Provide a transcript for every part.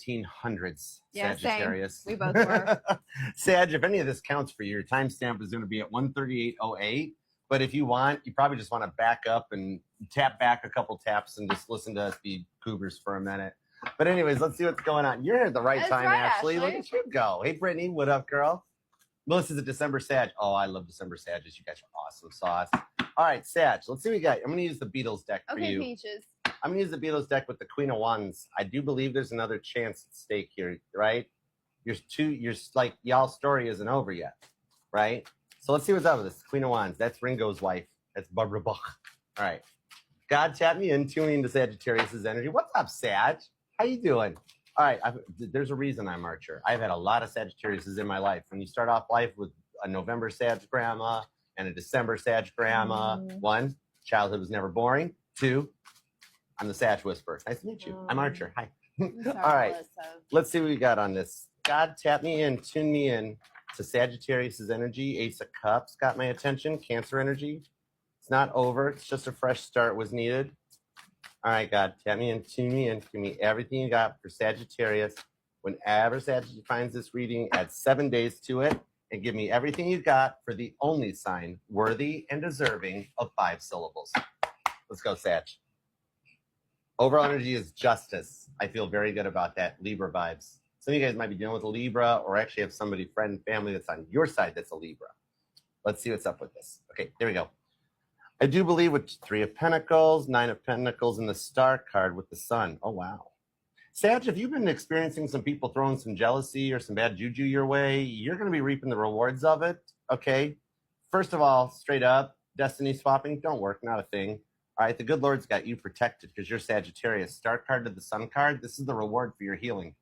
1900s, Yeah, Sagittarius. same. We both were. Sag, if any of this counts for you, your timestamp is going to be at 138.08. But if you want, you probably just want to back up and tap back a couple taps and just listen to us be cougars for a minute. But anyways, let's see what's going on. You're here at the right That's time, right, Ashley. Ashley. Look at you go. Hey, Brittany, what up, girl? Melissa's a December Sag. Oh, I love December Sages. You guys are awesome sauce. All right, Sag, let's see what we got. I'm going to use the Beatles deck for you. Okay, Peaches. I'm going to use the Beatles deck with the Queen of Wands. I do believe there's another chance at stake here, right? You're like, y'all's story isn't over yet, right? So let's see what's up with this. Queen of Wands. That's Ringo's wife. That's Barbara Bach. All right. God tapped me in, tuning into Sagittarius' energy. What's up, Sag? How you doing? All right. There's a reason I'm Archer. I've had a lot of Sagittarius in my life. When you start off life with a November Sag grandma and a December Sag grandma, one, childhood was never boring. Two, I'm the Sag Whisperer. Nice to meet you. I'm Archer. Hi. Sorry, All right. Melissa. Let's see what we got on this. God tapped me in, tuned me in to Sagittarius' energy. Ace of Cups got my attention. Cancer energy. It's not over. It's just a fresh start was needed. All right, God, tap me in, tune me in. Give me everything you got for Sagittarius. Whenever Sagittarius finds this reading, add 7 days to it and give me everything you got for the only sign worthy and deserving of 5 syllables. Let's go, Sag. Overall energy is justice. I feel very good about that. Libra vibes. Some of you guys might be dealing with a Libra or actually have somebody, friend, family that's on your side that's a Libra. Let's see what's up with this. Okay, there we go. I do believe with 3 of Pentacles, 9 of Pentacles, and the Star card with the Sun. Oh, wow. Sag, if you've been experiencing some people throwing some jealousy or some bad juju your way, you're going to be reaping the rewards of it, okay? First of all, straight up, destiny swapping, don't work, not a thing. All right, the good Lord's got you protected because you're Sagittarius. Star card to the Sun card, this is the reward for your healing.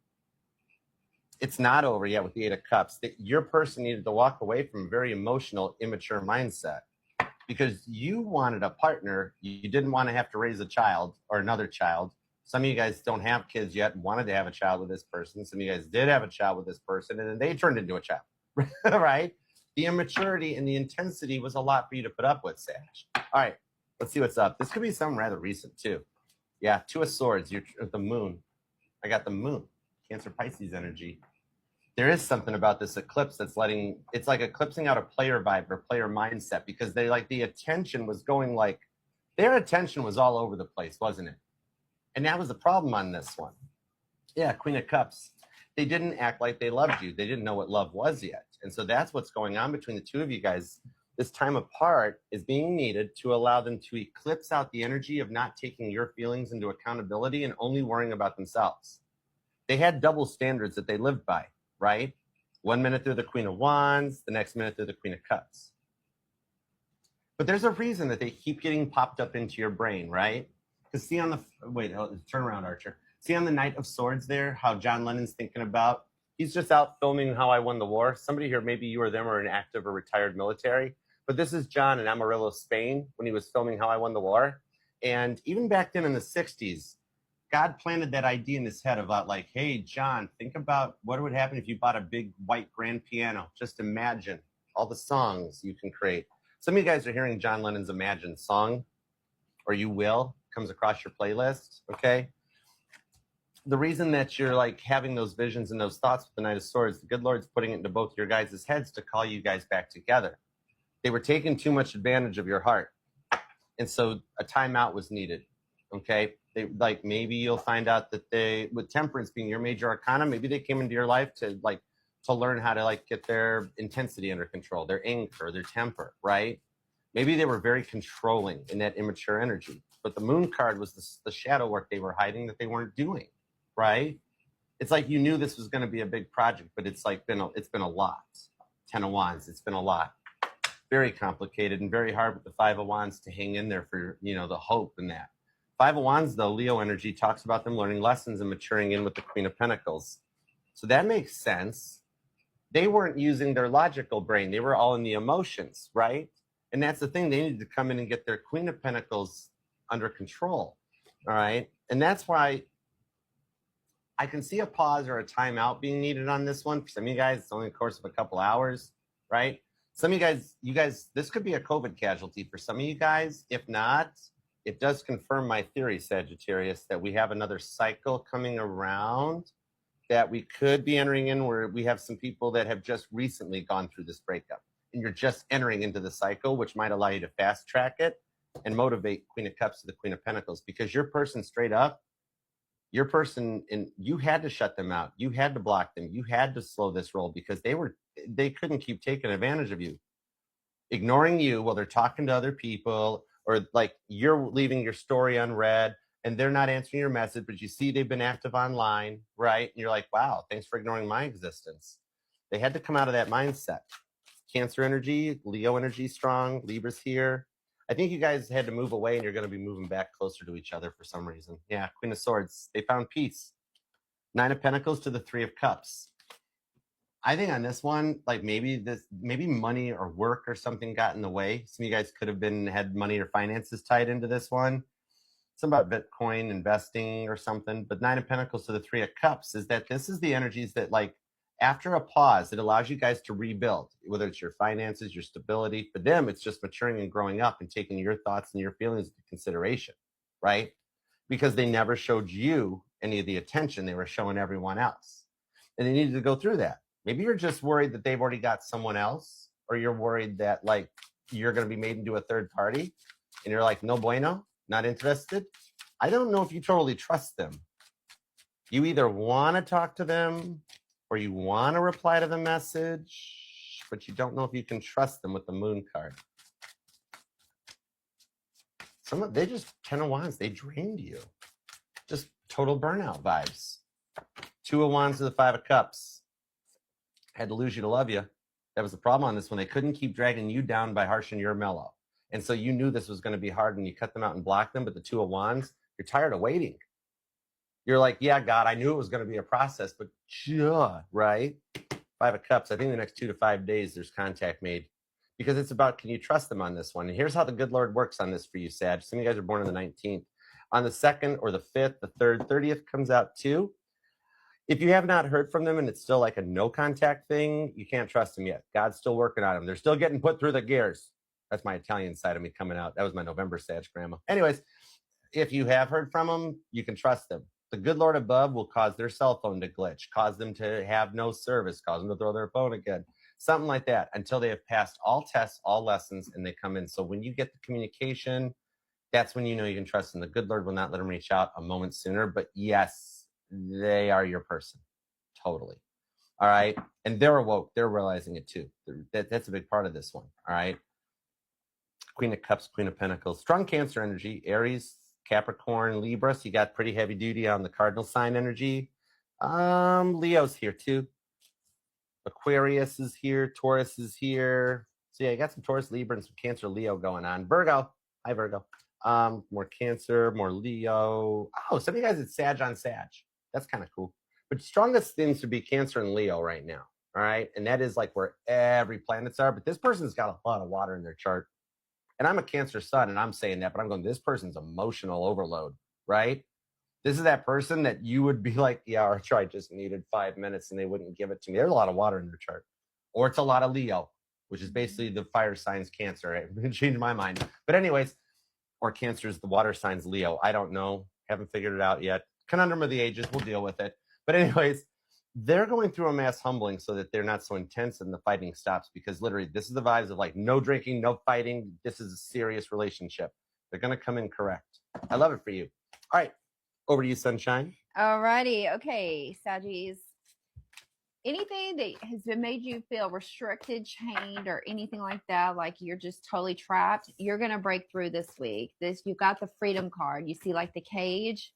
It's not over yet with the 8 of Cups. Your person needed to walk away from a very emotional, immature mindset because you wanted a partner. You didn't want to have to raise a child or another child. Some of you guys don't have kids yet and wanted to have a child with this person. Some of you guys did have a child with this person, and then they turned into a child, right? The immaturity and the intensity was a lot for you to put up with, Sag. All right. Let's see what's up. This could be something rather recent, too. Yeah, 2 of Swords. You're the Moon. I got the Moon. Cancer Pisces energy. There is something about this eclipse that's it's like eclipsing out a player vibe or player mindset because they like the attention was going like, their attention was all over the place, wasn't it? And that was the problem on this one. Yeah, Queen of Cups. They didn't act like they loved you. They didn't know what love was yet. And so that's what's going on between the two of you guys. This time apart is being needed to allow them to eclipse out the energy of not taking your feelings into accountability and only worrying about themselves. They had double standards that they lived by, right? 1 minute they're the Queen of Wands, the next minute they're the Queen of Cups. But there's a reason that they keep getting popped up into your brain, right? Because see on the, turn around, Archer. See on the Knight of Swords there, how John Lennon's thinking about, he's just out filming How I Won the War. Somebody here, maybe you or them are an active or retired military. But this is John in Amarillo, Spain, when he was filming How I Won the War. And even back then in the 60s, God planted that idea in his head about like, hey, John, think about what would happen if you bought a big white grand piano. Just imagine all the songs you can create. Some of you guys are hearing John Lennon's Imagine song, or you will, comes across your playlist, okay? The reason that you're like having those visions and those thoughts with the Knight of Swords, the good Lord's putting it into both your guys' heads to call you guys back together. They were taking too much advantage of your heart. And so a timeout was needed, okay? They like, maybe you'll find out that they, with Temperance being your major arcana, maybe they came into your life to learn how to like get their intensity under control, their anger, their temper, right? Maybe they were very controlling in that immature energy. But the Moon card was the shadow work they were hiding that they weren't doing, right? It's like you knew this was going to be a big project, but it's been a lot. 10 of Wands, it's been a lot. Very complicated and very hard with the 5 of Wands to hang in there for, the hope in that. 5 of Wands, though, Leo energy talks about them learning lessons and maturing in with the Queen of Pentacles. So that makes sense. They weren't using their logical brain. They were all in the emotions, right? And that's the thing. They needed to come in and get their Queen of Pentacles under control, all right? And that's why I can see a pause or a timeout being needed on this one. For some of you guys, it's only a course of a couple hours, right? Some of you guys, this could be a COVID casualty for some of you guys. If not, it does confirm my theory, Sagittarius, that we have another cycle coming around that we could be entering in where we have some people that have just recently gone through this breakup, and you're just entering into the cycle, which might allow you to fast track it and motivate Queen of Cups to the Queen of Pentacles, because your person straight up, your person, and you had to shut them out. You had to block them. You had to slow this roll because they couldn't keep taking advantage of you, ignoring you while they're talking to other people, or like you're leaving your story unread and they're not answering your message, but you see they've been active online, right? And you're like, wow, thanks for ignoring my existence. They had to come out of that mindset. Cancer energy, Leo energy strong, Libra's here. I think you guys had to move away and you're going to be moving back closer to each other for some reason. Yeah, Queen of Swords, they found peace. Nine of Pentacles to the Three of Cups. I think on this one, like maybe money or work or something got in the way. Some of you guys could have had money or finances tied into this one. Something about Bitcoin investing or something. But Nine of Pentacles to the Three of Cups is that this is the energies that, like, after a pause, it allows you guys to rebuild, whether it's your finances, your stability. For them, it's just maturing and growing up and taking your thoughts and your feelings into consideration, right? Because they never showed you any of the attention they were showing everyone else. And they needed to go through that. Maybe you're just worried that they've already got someone else, or you're worried that, like, you're going to be made into a third party and you're like, no bueno, not interested. I don't know if you totally trust them. You either want to talk to them or you want to reply to the message, but you don't know if you can trust them with the Moon card. They just 10 of Wands, they drained you. Just total burnout vibes. Two of Wands to the Five of Cups. Had to lose you to love you. That was the problem on this one. They couldn't keep dragging you down by harshing your mellow. And so you knew this was going to be hard and you cut them out and blocked them. But the Two of Wands, you're tired of waiting. You're like, yeah, God, I knew it was going to be a process, but right? Five of Cups. I think the next 2 to 5 days there's contact made, because it's about, can you trust them on this one? And here's how the good Lord works on this for you, Sag. Some of you guys are born on the 19th. On the 2nd or the 5th, the 3rd, 30th comes out too. If you have not heard from them and it's still like a no contact thing, you can't trust them yet. God's still working on them. They're still getting put through the gears. That's my Italian side of me coming out. That was my November Sag grandma. Anyways, if you have heard from them, you can trust them. The good Lord above will cause their cell phone to glitch, cause them to have no service, cause them to throw their phone again, something like that, until they have passed all tests, all lessons, and they come in. So when you get the communication, that's when you know you can trust them. The good Lord will not let them reach out a moment sooner, but yes, they are your person. Totally. All right. And they're awoke. They're realizing it too. That's a big part of this one. All right. Queen of Cups, Queen of Pentacles, strong Cancer energy, Aries, Capricorn, Libra. So you got pretty heavy duty on the cardinal sign energy. Leo's here too. Aquarius is here. Taurus is here. So yeah, you got some Taurus, Libra, and some Cancer, Leo going on. Virgo. Hi, Virgo. More Cancer, more Leo. Oh, some of you guys, it's Sag on Sag. That's kind of cool. But strongest things would be Cancer and Leo right now. All right. And that is like where every planets are. But this person's got a lot of water in their chart. And I'm a Cancer sun, and I'm saying that, but I'm going, this person's emotional overload, right? This is that person that you would be like, yeah, Archer, I just needed 5 minutes, and they wouldn't give it to me. There's a lot of water in their chart. Or it's a lot of Leo, which is basically the fire signs Cancer. It changed my mind. But anyways, or Cancer is the water signs Leo. I don't know. Haven't figured it out yet. Conundrum of the ages. We'll deal with it. But anyways, they're going through a mass humbling so that they're not so intense and the fighting stops, because literally this is the vibes of like no drinking, no fighting. This is a serious relationship. They're going to come in correct. I love it for you. All right. Over to you, Sunshine. All righty. Okay, Saggies. Anything that has been made you feel restricted, chained, or anything like that, like you're just totally trapped, you're going to break through this week. You've got the freedom card. You see like the cage.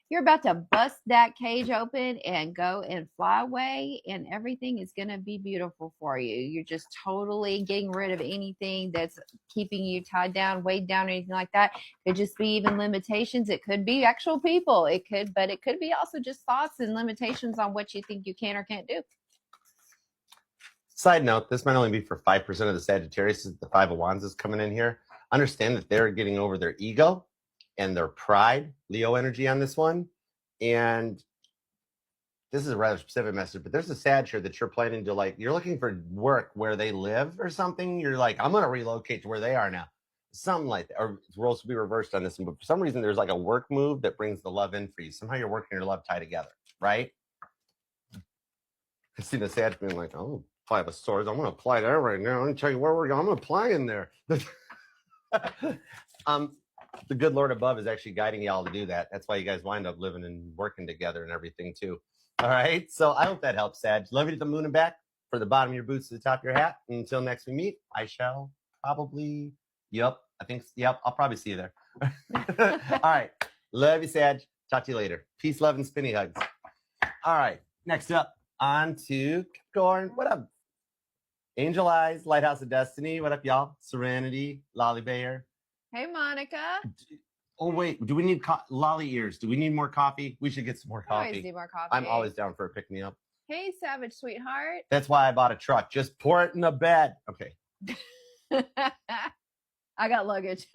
You're about to bust that cage open and go and fly away, and everything is going to be beautiful for you. You're just totally getting rid of anything that's keeping you tied down, weighed down, or anything like that. It could just be even limitations. It could be actual people. But it could be also just thoughts and limitations on what you think you can or can't do. Side note, this might only be for 5% of the Sagittarius. The Five of Wands is coming in here. Understand that they're getting over their ego and their pride, Leo energy on this one. And this is a rather specific message, but there's a Sag here that you're planning to, like, you're looking for work where they live or something. You're like, I'm going to relocate to where they are now. Something like that. Or roles will be reversed on this one. But for some reason, there's like a work move that brings the love in for you. Somehow you're working your love tie together, right? I see the Sag being like, "Oh, apply the swords. I'm going to apply there right now. I'm going to tell you where we're going. I'm going to apply in there." The good Lord above is actually guiding y'all to do that. That's why you guys wind up living and working together and everything too. All right. So I hope that helps, Sag. Love you to the moon and back, for the bottom of your boots to the top of your hat. And until next we meet, I shall probably, yep, I'll probably see you there. All right. Love you, Sag. Talk to you later. Peace, love, and spinny hugs. All right. Next up, on to Capricorn. What up? Angel Eyes, Lighthouse of Destiny. What up, y'all? Serenity, Lolly Bayer. Hey, Monica. Oh, wait. Do we need lolly ears? Do we need more coffee? We should get some more Always coffee. need more coffee. I'm always down for a pick-me-up. Hey, Savage Sweetheart. That's why I bought a truck. Just pour it in the bed. Okay. I got luggage.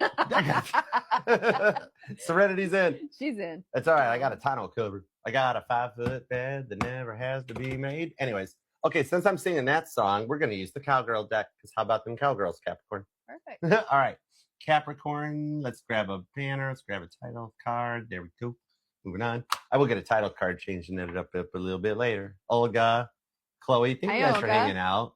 Serenity's in. She's in. That's all right. I got a tonneau covered. I got a 5-foot bed that never has to be made. Anyways, okay, since I'm singing that song, we're going to use the Cowgirl deck. Because how about them Cowgirls, Capricorn? Perfect. All right. Capricorn, let's grab a banner. Let's grab a title card. There we go. Moving on. I will get a title card changed and edit up a little bit later. Olga, Chloe, thank you guys for hanging out.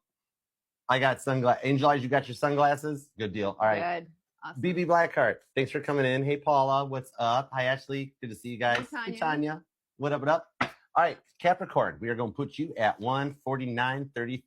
I got sunglasses. Angel Eyes, you got your sunglasses? Good deal. All right. Good. Awesome. BB Blackheart, thanks for coming in. Hey, Paula, what's up? Hi, Ashley. Good to see you guys. Hey, Hey, Tanya. What up, what up? All right, Capricorn, we are going to put you at 149.33.